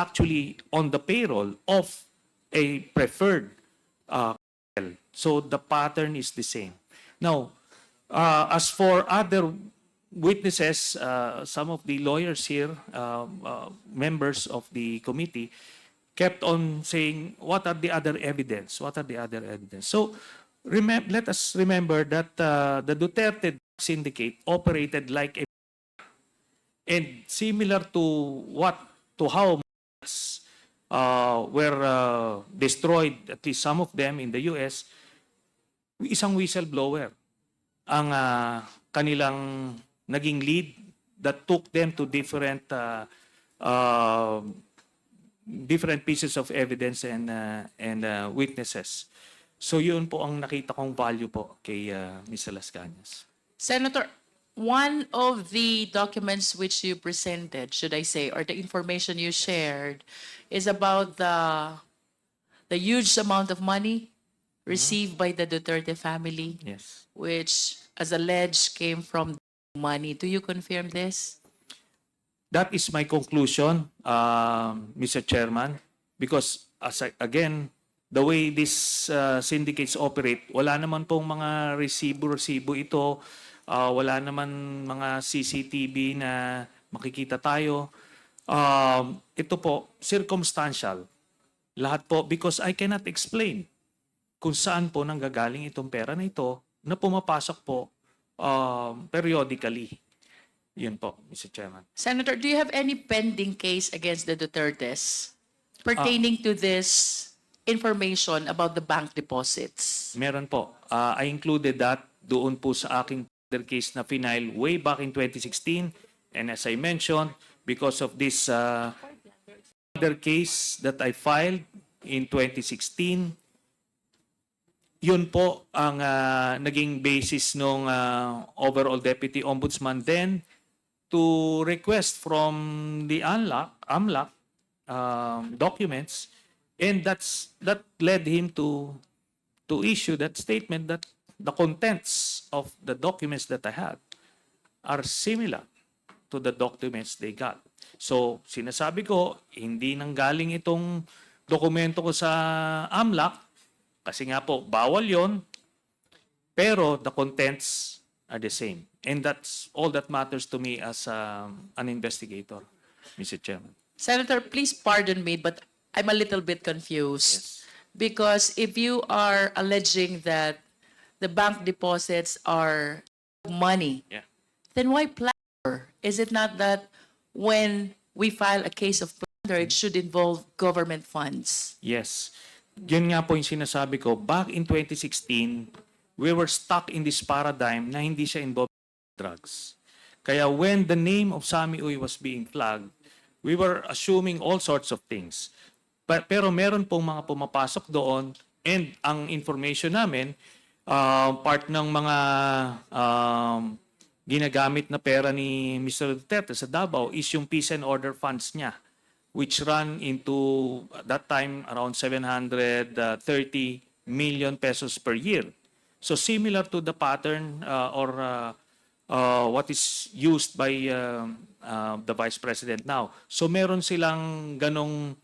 actually on the payroll of a preferred cartel. So the pattern is the same. Now, as for other witnesses, some of the lawyers here, members of the committee, kept on saying, what are the other evidence? What are the other evidence? So let us remember that the Duterte syndicate operated like a, and similar to how were destroyed, at least some of them in the US, isang whistleblower ang kanilang naging lead that took them to different different pieces of evidence and witnesses. So yun po ang nakita kong value po kay Mr. Las Cañas. Senator, one of the documents which you presented, should I say, or the information you shared, is about the huge amount of money received by the Duterte family, Yes. which, as alleged, came from money. Do you confirm this? That is my conclusion, Mr. Chairman, because again, the way these syndicates operate, wala naman pong mga resibo ito, wala naman mga CCTV na makikita tayo. Ito po, circumstantial. Lahat po, because I cannot explain kung saan po nanggagaling itong pera na ito na pumapasok po periodically. Yun po, Mr. Chairman. Senator, do you have any pending case against the Dutertes pertaining to this information about the bank deposits? Meron po. I included that doon po sa aking case na final way back in 2016. And as I mentioned, because of this other case that I filed in 2016, yun po ang naging basis ng overall Deputy Ombudsman then to request from the AMLAC documents, and that led him to issue that statement that the contents of the documents that I had are similar to the documents they got. So, sinasabi ko, hindi nanggaling itong dokumento ko sa AMLAC kasi nga po, bawal yon, pero the contents are the same. And that's all that matters to me as an investigator, Mr. Chairman. Senator, please pardon me, but I'm a little bit confused. Yes. Because if you are alleging that the bank deposits are money, Yeah. then why plunder? Is it not that when we file a case of plunder, it should involve government funds? Yes. Yun nga po yung sinasabi ko. Back in 2016, we were stuck in this paradigm na hindi siya involved in drugs. Kaya when the name of Sammy Uy was being flagged, we were assuming all sorts of things. Pero meron pong mga pumapasok doon, and ang information namin, part ng mga ginagamit na pera ni Mr. Duterte sa Davao is yung peace and order funds niya, which run into, at that time, around 730 million pesos per year. So similar to the pattern or what is used by the Vice President now. So meron silang ganong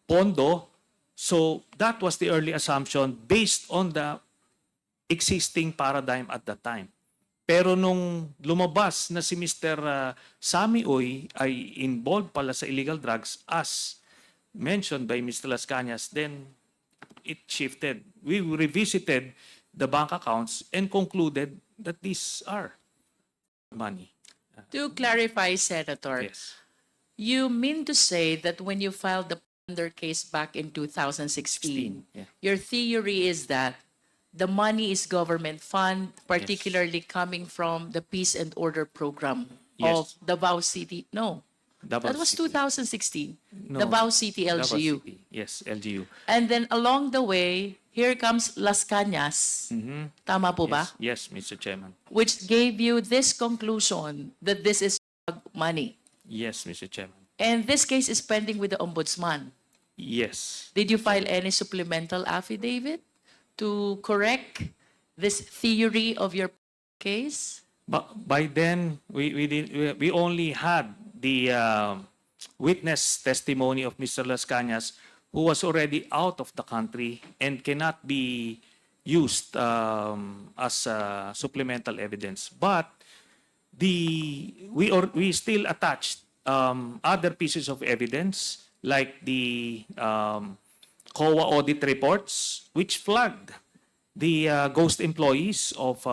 pondo. So that was the early assumption based on the existing paradigm at that time. Pero nung lumabas na si Mr. Sammy Uy ay involved pala sa illegal drugs as mentioned by Mr. Las Cañas, then it shifted. We revisited the bank accounts and concluded that these are money. To clarify, Senator, Yes. you mean to say that when you filed the plunder case back in 2016, Yeah. your theory is that the money is government fund, particularly coming from the Peace and Order Program of Yes. Davao City? No, Davao that was City. 2016. No. Davao City Davao LGU. City. Yes, LGU. And then along the way, here comes Las Cañas. Tama po ba? Yes, Mr. Chairman. Which gave you this conclusion that this is money. Yes, Mr. Chairman. And this case is pending with the Ombudsman. Yes. Did you file any supplemental affidavit to correct this theory of your case? But by then, we only had the witness testimony of Mr. Las Cañas, who was already out of the country and cannot be used as supplemental evidence. But we still attached other pieces of evidence like the COA audit reports, which flagged the ghost employees of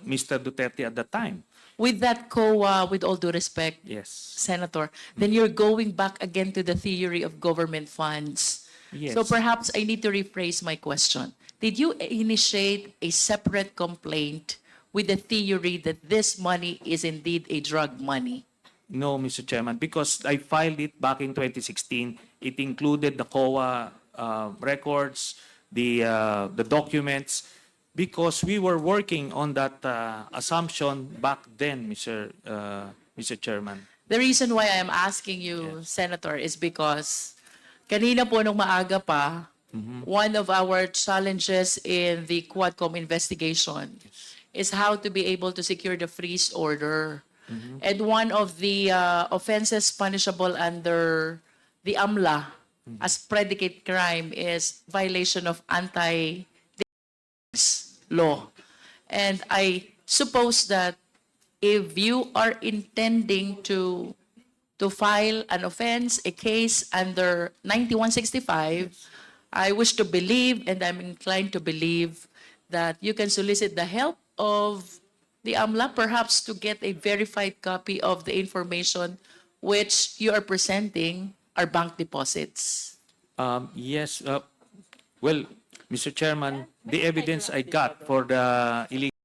Mr. Duterte at that time. With that COA, with all due respect, Yes. Senator, then you're going back again to the theory of government funds. Yes. So perhaps I need to rephrase my question. Did you initiate a separate complaint with the theory that this money is indeed a drug money? No, Mr. Chairman, because I filed it back in 2016. It included the COA records, the documents, because we were working on that assumption back then, Mr. Chairman. The reason why I am asking you, Senator, is because kanina po nung maaga pa, one of our challenges in the Quadcom investigation is how to be able to secure the freeze order. And one of the offenses punishable under the AMLA as predicate crime is violation of law. And I suppose that if you are intending to file an offense, a case under 9165, I wish to believe, and I'm inclined to believe, that you can solicit the help of the AMLA, perhaps to get a verified copy of the information which you are presenting are bank deposits. Yes. Well, Mr. Chairman, the evidence I got for the illegal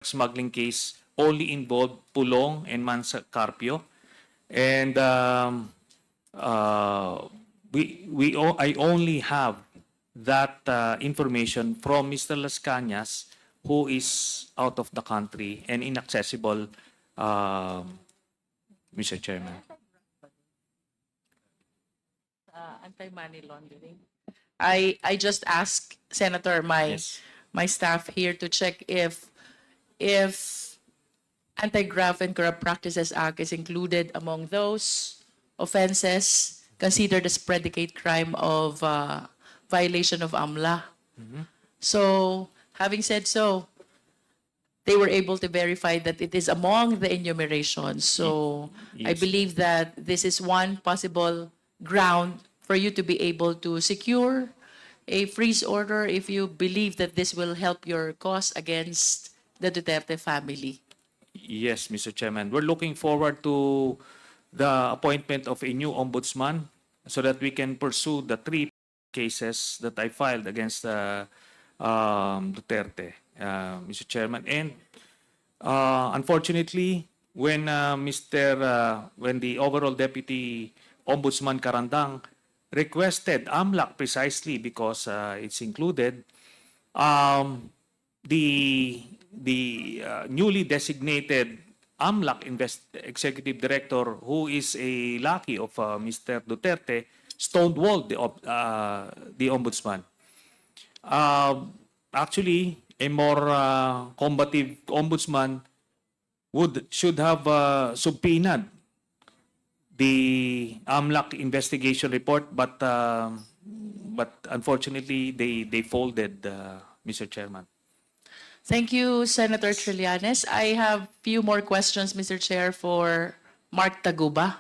smuggling case only involved Pulong and Mansa Carpio. And I only have that information from Mr. Las Cañas, who is out of the country and inaccessible, Mr. Chairman. Anti-money laundering. I just asked Senator Yes. my staff here to check if Anti-Graft and Corrupt Practices Act is included among those offenses considered as predicate crime of violation of AMLA. So, having said so, they were able to verify that it is among the enumeration. So, I Yes. believe that this is one possible ground for you to be able to secure a freeze order if you believe that this will help your cause against the Duterte family. Yes, Mr. Chairman. We're looking forward to the appointment of a new ombudsman so that we can pursue the 3 cases that I filed against Duterte, Mr. Chairman. And unfortunately, when when the overall Deputy Ombudsman Carandang requested AMLAC precisely because it's included, the newly designated AMLAC executive director, who is a lackey of Mr. Duterte, stonewalled the ombudsman. Actually, a more combative ombudsman should have subpoenaed the AMLAC investigation report, but unfortunately they folded, Mr. Chairman. Thank you, Senator Trillanes. I have few more questions, Mr. Chair, for Mark Taguba.